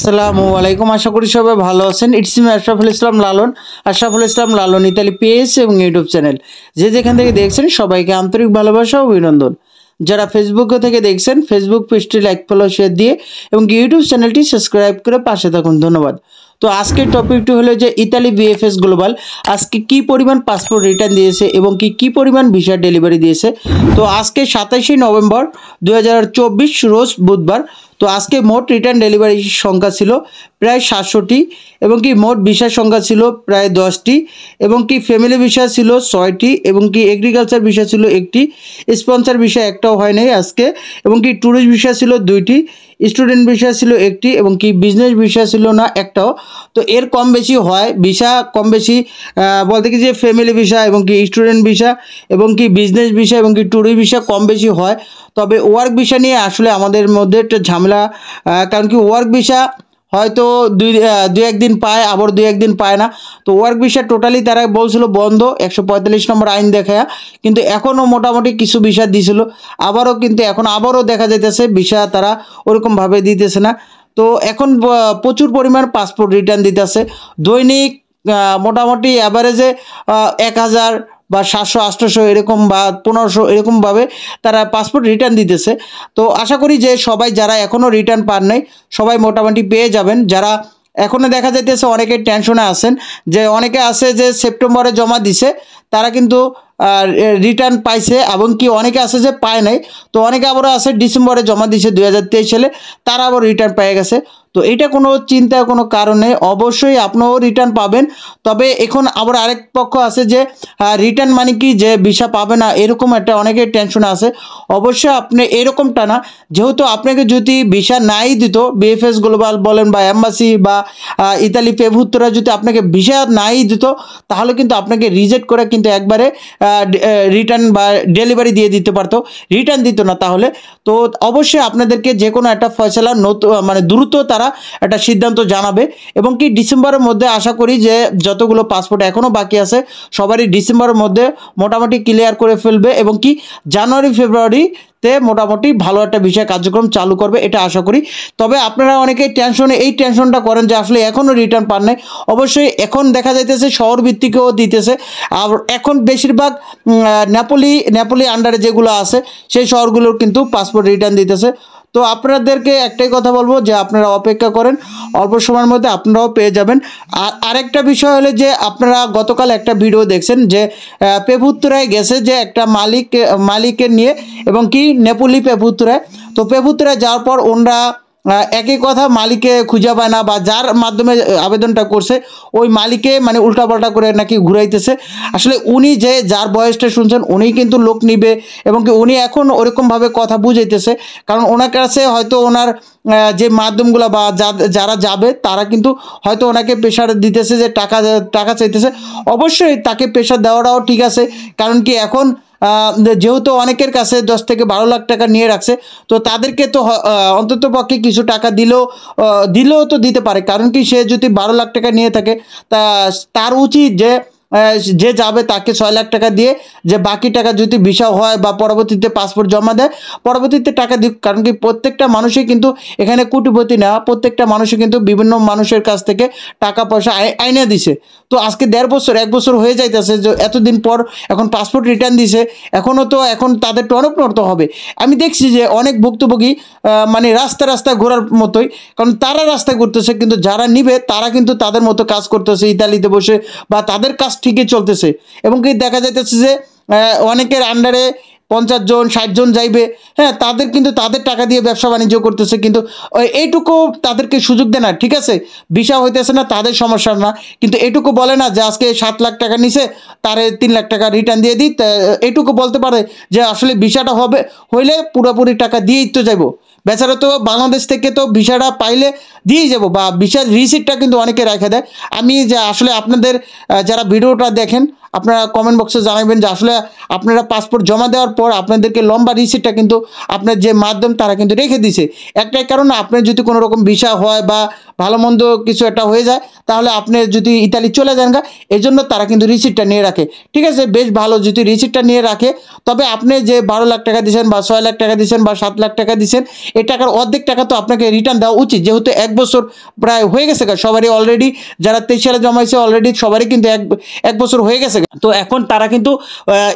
আসসালামু আলাইকুম। আশা করি সবাই ভালো আছেন। It's me Ashraful Islam Lalon. Ashraful Islam Lalon Italy page এবং ইউটিউব চ্যানেল যে যেখান থেকে দেখছেন সবাইকে আন্তরিক ভালোবাসা ও অভিনন্দন। যারা ফেসবুক থেকে দেখছেন ফেসবুক পেজটি লাইক ফলো শেয়ার দিয়ে এবং ইউটিউব চ্যানেলটি সাবস্ক্রাইব করে পাশে থাকুন। ধন্যবাদ। তো আজকের টপিকটি হলো যে ইতালি বিএফএস গ্লোবাল আজকে কি পরিমাণ পাসপোর্ট রিটার্ন দিয়েছে এবং কি পরিমাণ ভিসা ডেলিভারি দিয়েছে। তো আজকে 27শে নভেম্বর 2024 রোজ বুধবার। তো আজকে মোট রিটার্ন ডেলিভারি সংখ্যা ছিল প্রায় 700টি এবং মোট ভিসার সংখ্যা ছিল প্রায় 10টি এবং ফ্যামিলি ভিসা ছিল 6টি এবং এগ্রিকালচার ভিসা ছিল একটি, স্পন্সর ভিসা একটাও হয় নাই আজকে এবং ট্যুরিস্ট ভিসা ছিল 2টি, স্টুডেন্ট ভিসা ছিল একটি এবং বিজনেস ভিসা ছিল না একটাও। তো এর কম বেশি হয় ভিসা কম বেশি বলতে কি যে ফ্যামিলি ভিসা এবং স্টুডেন্ট ভিসা এবং বিজনেস ভিসা এবং ট্যুরিস্ট ভিসা কম বেশি হয়। তবে ওয়ার্ক ভিসা নিয়ে আসলে আমাদের মধ্যে একটা ঝামেলা, কারণ ওয়ার্ক ভিসা হয়তো দুই একদিন পায় আবার দুই একদিন পায় না। তো ওয়ার্ক ভিসা টোটালি তারা বলছিল বন্ধ 145 নম্বর আইন দেখায়, কিন্তু এখনও মোটামুটি কিছু ভিসা দিছিল আবারও, কিন্তু এখন আবারও দেখা যাইতেছে ভিসা তারা ওরকমভাবে দিতেছে না। তো এখন প্রচুর পরিমাণ পাসপোর্ট রিটার্ন দিতেছে দৈনিক মোটামুটি অ্যাভারেজে 1000 বা 700-800 এরকম বা 1500 এরকমভাবে তারা পাসপোর্ট রিটার্ন দিতেছে। তো আশা করি যে সবাই যারা এখনও রিটার্ন পান নাই সবাই মোটামুটি পেয়ে যাবেন। যারা এখনও দেখা যাইতেছে অনেকে টেনশনে আছেন, যে অনেকে আছে যে সেপ্টেম্বরে জমা দিছে তারা কিন্তু রিটার্ন পাইছে এবং অনেকে আছে যে পায় নাই। তো অনেকে আবারও আছে ডিসেম্বরে জমা দিছে 2023 সালে, তারা আবার রিটার্ন পেয়ে গেছে। তো এটা কোনো চিন্তার কোনো কারণ নেই, অবশ্যই আপনিও রিটার্ন পাবেন। তবে এখন আবার আরেক পক্ষ আছে যে রিটার্ন মানে কি যে ভিসা পাবে না এরকম একটা অনেকের টেনশন আছে। অবশ্যই আপনি এরকমটা না, যেহেতু আপনাকে যদি ভিসা নাই দিত বিএফএস গ্লোবাল বলেন বা এম্বাসি বা ইতালি পেভুত্তরা যদি আপনাকে ভিসা নাই দিত তাহলে কিন্তু আপনাকে রিজেক্ট করে কিন্তু একবারে রিটার্ন বা ডেলিভারি দিয়ে দিতে পারতো, রিটার্ন দিত না তাহলে। তো অবশ্যই আপনাদেরকে যে কোনো একটা ফয়সালা মানে দ্রুত তারা একটা সিদ্ধান্ত জানাবে এবং ডিসেম্বরের মধ্যে আশা করি যে যতগুলো পাসপোর্ট এখনও বাকি আছে সবারই ডিসেম্বরের মধ্যে মোটামুটি ক্লিয়ার করে ফেলবে এবং জানুয়ারি ফেব্রুয়ারিতে মোটামুটি ভালো একটা ভিসা কার্যক্রম চালু করবে, এটা আশা করি। তবে আপনারা অনেকেই এই টেনশনটা করেন যে আসলে এখনও রিটার্ন পান নাই। অবশ্যই এখন দেখা যাইতেছে শহর ভিত্তিকেও দিতেছে, আর এখন বেশিরভাগ নেপোলি আন্ডারে যেগুলো আছে সেই শহরগুলোর কিন্তু পাসপোর্ট রিটার্ন দিতেছে। তো আপনাদেরকে একটাই কথা বলবো যে আপনারা অপেক্ষা করেন, অল্প সময়ের মধ্যে আপনারাও পেয়ে যাবেন। আর আরেকটা বিষয় হলো যে আপনারা গতকাল একটা ভিডিও দেখছেন যে পেভুত্তরায় গেছে যে একটা মালিকের নিয়ে এবং নেপোলি পেভুত্তরায়। তো পেভুত্তরায় যাওয়ার পর ওনারা একই কথা মালিকে খুঁজে পায় না, বা যার মাধ্যমে আবেদনটা করছে ওই মালিকে মানে উল্টাপাল্টা করে নাকি ঘুরাইতেছে। আসলে উনি যে যার বয়সটা শুনছেন উনি কিন্তু লোক নিবে এবং উনি এখন ওরকমভাবে কথা বুঝাইতেছে, কারণ ওনার কাছে হয়তো ওনার যে মাধ্যমগুলো বা যারা যাবে তারা কিন্তু হয়তো ওনাকে প্রেশার দিতেছে যে টাকা চাইতেছে। অবশ্যই তাকে প্রেশার দেওয়াটাও ঠিক আছে, কারণ এখন যেহেতু অনেকের কাছে 10 থেকে 12 লাখ টাকা নিয়ে রাখছে, তো তাদেরকে তো অন্তত পক্ষে কিছু টাকা দিলেও তো দিতে পারে, কারণ সে যদি 12 লাখ টাকা নিয়ে থাকে তার উচিত যে যাবে তাকে 6 লাখ টাকা দিয়ে যে বাকি টাকা যদি ভিসা হয় বা পরবর্তীতে পাসপোর্ট জমা দেয় পরবর্তীতে টাকা দিক, কারণ প্রত্যেকটা মানুষই কিন্তু এখানে কোটিপতি না, প্রত্যেকটা মানুষই কিন্তু বিভিন্ন মানুষের কাছ থেকে টাকা পয়সা আইনে দিছে। তো আজকে 1.5 বছর হয়ে যাইতেছে যে এতদিন পর এখন পাসপোর্ট রিটার্ন দিছে, এখন তাদের টনক নড়তে হবে। আমি দেখছি যে অনেক ভুক্তভোগী মানে রাস্তা ঘোরার মতোই, কারণ তারা রাস্তায় ঘুরতেছে কিন্তু যারা নিবে তারা কিন্তু তাদের মতো কাজ করতেছে ইতালিতে বসে, বা তাদের কাজ ঠিকই চলতেছে এবং দেখা যাইতেছে যে অনেকের আন্ডারে 50 জন 60 জন যাইবে, হ্যাঁ তাদের কিন্তু তাদের টাকা দিয়ে ব্যবসা বাণিজ্য করতেছে, কিন্তু এইটুকু তাদেরকে সুযোগ দেয় না। ঠিক আছে, ভিসা হইতেছে না তাদের সমস্যা না, কিন্তু এইটুকু বলে না যে আজকে 7 লাখ টাকা নিছে তারে 3 লাখ টাকা রিটার্ন দিয়ে দিই, এইটুকু বলতে পারে যে আসলে ভিসাটা হইলে পুরোপুরি টাকা দিয়েই তো যাইব। বেচারা তো বাংলাদেশ থেকে তো ভিসাটা পাইলে দিয়েই যাব, বা ভিসার রিসিপ্টটা কিন্তু অনেকে রেখে দেয়। আমি যে আসলে আপনাদের যারা ভিডিওটা দেখেন আপনারা কমেন্ট বক্সে জানাবেন যে আসলে আপনারা পাসপোর্ট জমা দেওয়ার পর আপনাদেরকে লম্বা রিসিটটা কিন্তু আপনার যে মাধ্যম তারা কিন্তু রেখে দিছে। একটাই কারণ, আপনার যদি কোনো রকম ভিসা হয় বা ভালো মন্দ কিছু একটা হয়ে যায়, তাহলে আপনি যদি ইতালি চলে যান গা, এই জন্য তারা কিন্তু রিসিটটা নিয়ে রাখে। ঠিক আছে, বেশ ভালো যদি রিসিটটা নিয়ে রাখে। তবে আপনি যে 12 লাখ টাকা দিয়েছেন বা 6 লাখ টাকা দিয়েছেন বা 7 লাখ টাকা দিয়েছেন, এই টাকার অর্ধেক টাকা তো আপনাকে রিটার্ন দেওয়া উচিত, যেহেতু 1 বছর প্রায় হয়ে গেছে গা সবারই অলরেডি। যারা 23 সালে জমাইছে অলরেডি সবারই কিন্তু এক বছর হয়ে গেছে গা। তো এখন তারা কিন্তু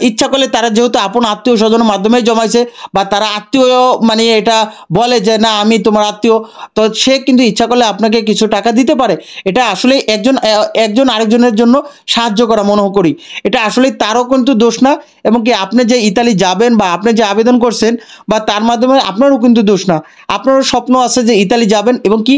ইচ্ছা করলে তারা যেহেতু আপন আত্মীয় স্বজনের মাধ্যমে জমাইছে বা তারা আত্মীয় মানে এটা বলে যে না আমি তোমার আত্মীয়, তো সে কিন্তু ইচ্ছা করলে আপনাকে কিছু টাকা দিতে পারে। এটা আসলে একজন আরেকজনের জন্য সাহায্য করা মনে করি। এটা আসলে তারও কিন্তু দোষ না, এবং কি আপনি যে ইতালি যাবেন বা আপনি যে আবেদন করছেন বা তার মাধ্যমে আপনারও কিন্তু দোষ না। আপনারও স্বপ্ন আছে যে ইতালি যাবেন, এবং কি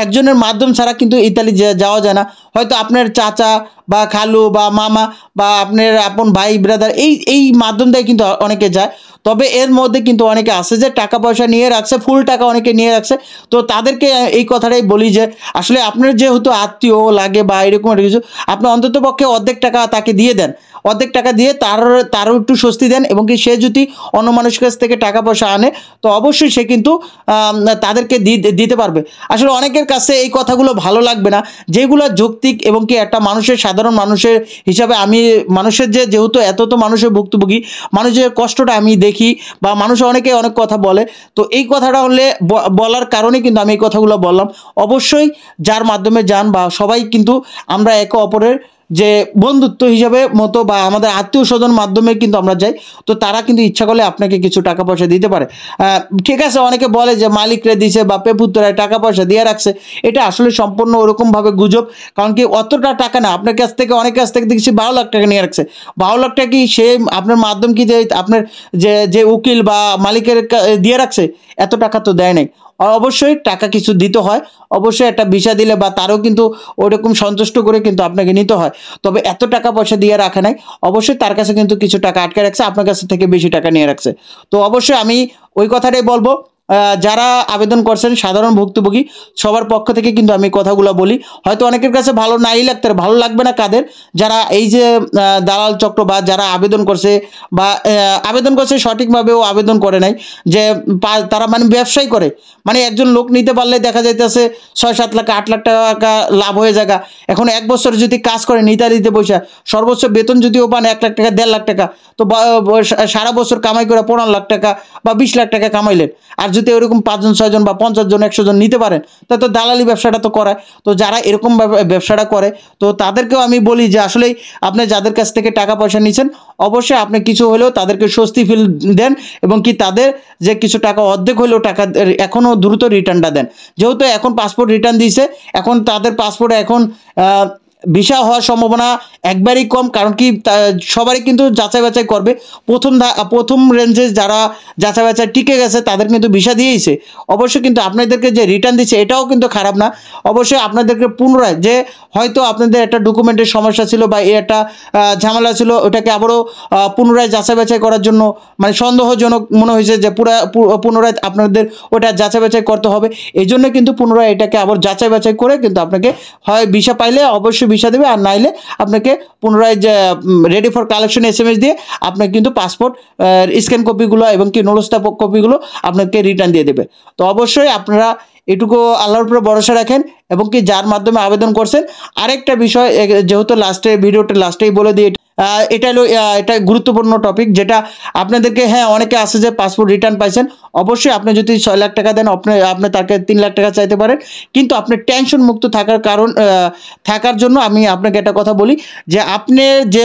একজনের মাধ্যম ছাড়া কিন্তু ইতালি যাওয়া যায় না। হয়তো আপনার চাচা বা খালু বা মামা বা আপনার আপন ভাই ব্রাদার এই মাধ্যম দিয়ে কিন্তু অনেকে যায়। তবে এর মধ্যে কিন্তু অনেকে আছে যে টাকা পয়সা নিয়ে রাখছে, ফুল টাকা অনেকে নিয়ে রাখছে। তো তাদেরকে এই কথাটাই বলি যে আসলে আপনার যেহেতু আত্মীয় লাগে বা এরকম একটা কিছু, আপনি অন্তত পক্ষে অর্ধেক টাকা তাকে দিয়ে দেন। অর্ধেক টাকা দিয়ে তারও একটু স্বস্তি দেন, এবং কি সে যদি অন্য মানুষের কাছ থেকে টাকা পয়সা আনে, তো অবশ্যই সে কিন্তু তাদেরকে দিতে পারবে। আসলে অনেকের কাছে এই কথাগুলো ভালো লাগবে না, যেগুলো যৌক্তিক, এবং কি একটা মানুষের সাধারণ মানুষের হিসাবে আমি মানুষের যেহেতু এত তো মানুষের ভুক্তভোগী, মানুষের কষ্টটা আমি দেখি বা মানুষ অনেকে অনেক কথা বলে। তো এই কথাটা হলে বলার কারণে কিন্তু আমি এই কথাগুলো বললাম। অবশ্যই যার মাধ্যমে যান বা সবাই কিন্তু আমরা একে অপরের যে বন্ধুত্ব হিসাবে মতো বা আমাদের আত্মীয় স্বজন মাধ্যমে কিন্তু আমরা যাই। তো তারা কিন্তু ইচ্ছা করলে আপনাকে কিছু টাকা পয়সা দিতে পারে। ঠিক আছে, অনেকে বলে যে মালিকরে দিছে বা পেপুত্তরায় টাকা পয়সা দিয়ে রাখছে, এটা আসলে সম্পূর্ণ ওরকমভাবে গুজব। কারণ কি অতটা টাকা না, আপনার কাছ থেকে অনেক কাছ থেকে দেখছি 12 লাখ টাকা নিয়ে রাখছে। 12 লাখ টাকা কি সে আপনার মাধ্যম কি যে আপনার যে উকিল বা মালিকের দিয়ে রাখছে, এত টাকা তো দেয় নাই। আর অবশ্যই টাকা কিছু দিতে হয়, অবশ্যই একটা ভিসা দিলে বা তারও কিন্তু ওরকম সন্তুষ্ট করে কিন্তু আপনাকে নিতে হয়। তবে এত টাকা পয়সা দিয়ে রাখা নাই, অবশ্যই তার কাছে কিন্তু কিছু টাকা আটকে রাখছে, আপনার কাছ থেকে বেশি টাকা নিয়ে রাখছে। তো অবশ্যই আমি ওই কথাটাই বলবো, যারা আবেদন করছেন সাধারণ ভুক্তভোগী সবার পক্ষ থেকে কিন্তু আমি কথাগুলো বলি। হয়তো অনেকের কাছে ভালো নাই লাগতে পারে, ভালো লাগবে না কাদের, যারা এই যে দালাল চক্র বা যারা আবেদন করছে বা আবেদন করছে সঠিকভাবেও আবেদন করে নাই, যে তারা মানে ব্যবসায় করে, মানে একজন লোক নিতে পারলে দেখা যাইতেছে 6-7 লাখ 8 লাখ টাকা লাভ হয়ে যায়। এখন 1 বছর যদি কাজ করে ইতালিতে বসে সর্বোচ্চ বেতন যদিও পান 1 লাখ টাকা 1.5 লাখ টাকা, তো সারা বছর কামাই করে 15 লাখ টাকা বা 20 লাখ টাকা কামাইলেন। আর যদি এরকম 5 জন 6 জন বা 50 জন 100 জন নিতে পারেন, তা তো দালালি ব্যবসাটা তো করায়। তো যারা এরকম ব্যবসাটা করে, তো তাদেরকেও আমি বলি যে আসলেই আপনি যাদের কাছ থেকে টাকা পয়সা নিচ্ছেন, অবশ্যই আপনি কিছু হলেও তাদেরকে স্বস্তি ফিল দেন, এবং কি তাদের যে কিছু টাকা অর্ধেক হলেও টাকা এখনও দ্রুত রিটার্নটা দেন। যেহেতু এখন পাসপোর্ট রিটার্ন দিয়েছে, এখন তাদের পাসপোর্টে এখন ভিসা হওয়ার সম্ভাবনা একবারই কম। কারণ কি সবারই কিন্তু যাচাই বাছাই করবে। প্রথম রেঞ্জে যারা যাচাই বাছাই টিকে গেছে তাদের কিন্তু ভিসা দিয়েইছে। অবশ্যই কিন্তু আপনাদেরকে যে রিটার্ন দিচ্ছে এটাও কিন্তু খারাপ না। অবশ্যই আপনাদেরকে পুনরায় যে হয়তো আপনাদের একটা ডকুমেন্টের সমস্যা ছিল বা একটা ঝামেলা ছিল, ওটাকে আবারও পুনরায় যাচাই বাছাই করার জন্য মানে সন্দেহজনক মনে হয়েছে যে পুনরায় আপনাদের ওটা যাচাই বাছাই করতে হবে। এই জন্য কিন্তু পুনরায় এটাকে আবার যাচাই বাছাই করে কিন্তু আপনাকে হয় ভিসা পাইলে অবশ্যই ভিসা দেবে, আর নাইলে আপনাকে পুনরায় যে রেডি ফর কালেকশন SMS দিয়ে আপনাকে কিন্তু পাসপোর্ট স্ক্যান কপিগুলো এবং কি নোলস্তা কপিগুলো আপনাকে রিটার্ন দিয়ে দেবে। তো অবশ্যই আপনারা এটুকু আল্লাহর উপরে ভরসা রাখেন, এবং কি যার মাধ্যমে আবেদন করছেন। আরেকটা বিষয়, যেহেতু ভিডিওটা লাস্টেই বলে দিই, এটা হলো এটা গুরুত্বপূর্ণ টপিক, যেটা আপনাদেরকে, হ্যাঁ অনেকে আছে যে পাসপোর্ট রিটার্ন পাইছেন, অবশ্যই আপনি যদি 6 লাখ টাকা দেন আপনি তাকে 3 লাখ টাকা চাইতে পারেন। কিন্তু আপনি টেনশন মুক্ত থাকার জন্য আমি আপনাকে একটা কথা বলি, যে আপনি যে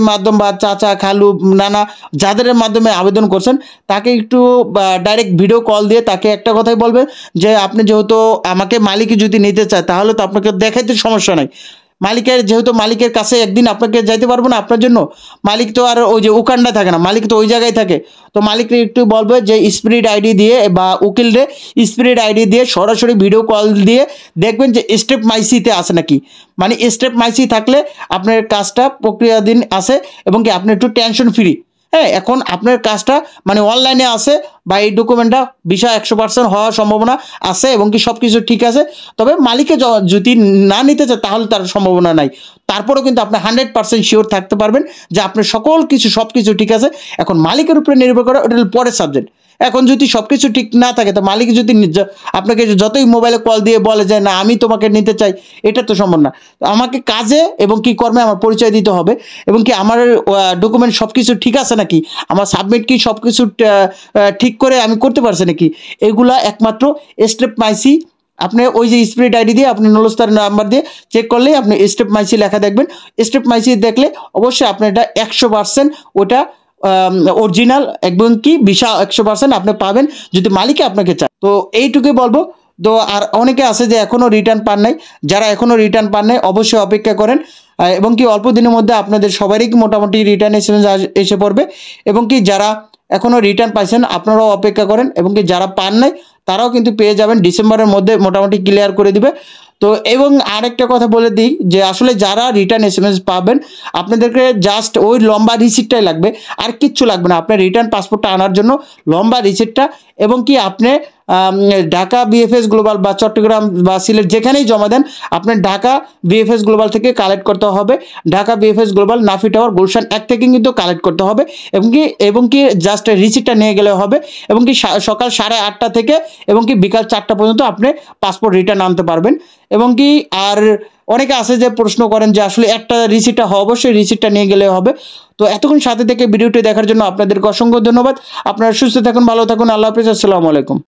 মাধ্যম বা চাচা খালু নানা যাদের মাধ্যমে আবেদন করছেন, তাকে একটু ডাইরেক্ট ভিডিও কল দিয়ে তাকে একটা কথাই বলবেন যে আপনি যেহেতু আমাকে মালিক যদি নিতে চায়, তাহলে তো আপনাকে দেখাইতে সমস্যা নাই। যেহেতু মালিকের কাছে একদিন আপনাকে যাইতে পারবো না আপনার জন্য, মালিক তো আর ওই যে উকান্ডা থাকে না, মালিক তো ওই জায়গায় থাকে। তো মালিককে একটু বলবে যে স্পিরিট আইডি দিয়ে বা উকিলরে স্পিরিট আইডি দিয়ে সরাসরি ভিডিও কল দিয়ে দেখবেন যে স্টেপ মাইসিতে আছে নাকি। মানে স্টেপ মাইসি থাকলে আপনার কাজটা প্রক্রিয়াধীন আছে, এবং কি আপনি একটু টেনশন ফ্রি। হ্যাঁ, এখন আপনার কাজটা মানে অনলাইনে আছে বা এই ডকুমেন্টটা ভিসা 100% হওয়ার সম্ভাবনা আছে এবং কি সব কিছু ঠিক আছে। তবে মালিকে যদি না নিতে চায় তাহলে তার সম্ভাবনা নাই। তারপরেও কিন্তু আপনি 100% শিওর থাকতে পারবেন যে আপনার সকল কিছু সব কিছু ঠিক আছে। এখন মালিকের উপরে নির্ভর করে, ওটা হলো পরের সাবজেক্ট। এখন যদি সব কিছু ঠিক না থাকে তো মালিক যদি আপনাকে যতই মোবাইলে কল দিয়ে বলে যে না আমি তোমাকে নিতে চাই, এটা তো সম্ভব না। তো আমাকে কাজে এবং কি কর্মে আমার পরিচয় দিতে হবে এবং কি আমার ডকুমেন্ট সব কিছু ঠিক আছে নাকি, আমার সাবমিট কি সব কিছু ঠিক করে আমি করতে পারছি নাকি, এগুলা একমাত্র স্টেপ মাইসি। আপনি ওই যে স্পিরিট আইডি দিয়ে আপনি নুলস্তার নাম্বার দিয়ে চেক করলেই আপনি স্টেপ মাইসি লেখা দেখবেন। স্টেপ মাইসি দেখলে অবশ্যই আপনি এটা 100% ওটা অরিজিনাল এবং কি ভিসা 100% আপনি পাবেন যদি মালিকে আপনাকে চায়। তো এইটুকুই বলবো। তো আর অনেকে আছে যে এখনও রিটার্ন পান নাই, যারা এখনও রিটার্ন পান নাই অবশ্যই অপেক্ষা করেন এবং কি অল্প দিনের মধ্যে আপনাদের সবারই মোটামুটি রিটার্ন এসে পড়বে এবং কি যারা এখনও রিটার্ন পাইছেন আপনারাও অপেক্ষা করেন এবং কি যারা পান নাই তারাও কিন্তু পেয়ে যাবেন, ডিসেম্বরের মধ্যে মোটামুটি ক্লিয়ার করে দিবে। তো এবং আরেকটা কথা বলে দিই যে আসলে যারা রিটার্ন SMS পাবেন আপনাদেরকে জাস্ট ওই লম্বা রিসিপ্টটাই লাগবে, আর কিচ্ছু লাগবে না। আপনার রিটার্ন পাসপোর্টটা আনার জন্য লম্বা রিসিপ্টটা এবং কি আপনি ঢাকা BFS গ্লোবাল বা চট্টগ্রাম বা সিলেট যেখানেই জমা দেন আপনার ঢাকা BFS গ্লোবাল থেকে কালেক্ট করতে হবে। Dhaka BFS global Nafi tower Gulshan 1 থেকে কিন্তু কালেক্ট করতে হবে এবং কি জাস্ট রিসিপ্টটা নিয়ে গেলে হবে এবং কি সকাল 8:30 থেকে এবং কি বিকাল 4টা পর্যন্ত আপনি পাসপোর্ট রিটার্ন আনতে পারবেন। এবং কি আর অনেকে আছে যে প্রশ্ন করেন যে আসলে একটা রিসিপ্টটা অবশ্যই রিসিপ্টটা নিয়ে গেলে হবে। তো এতক্ষণ সাথে থেকে ভিডিওটি দেখার জন্য আপনাদেরকে অসংখ্য ধন্যবাদ। আপনারা সুস্থ থাকুন, ভালো থাকুন, আল্লাহ হাফেজ, আসসালামু আলাইকুম।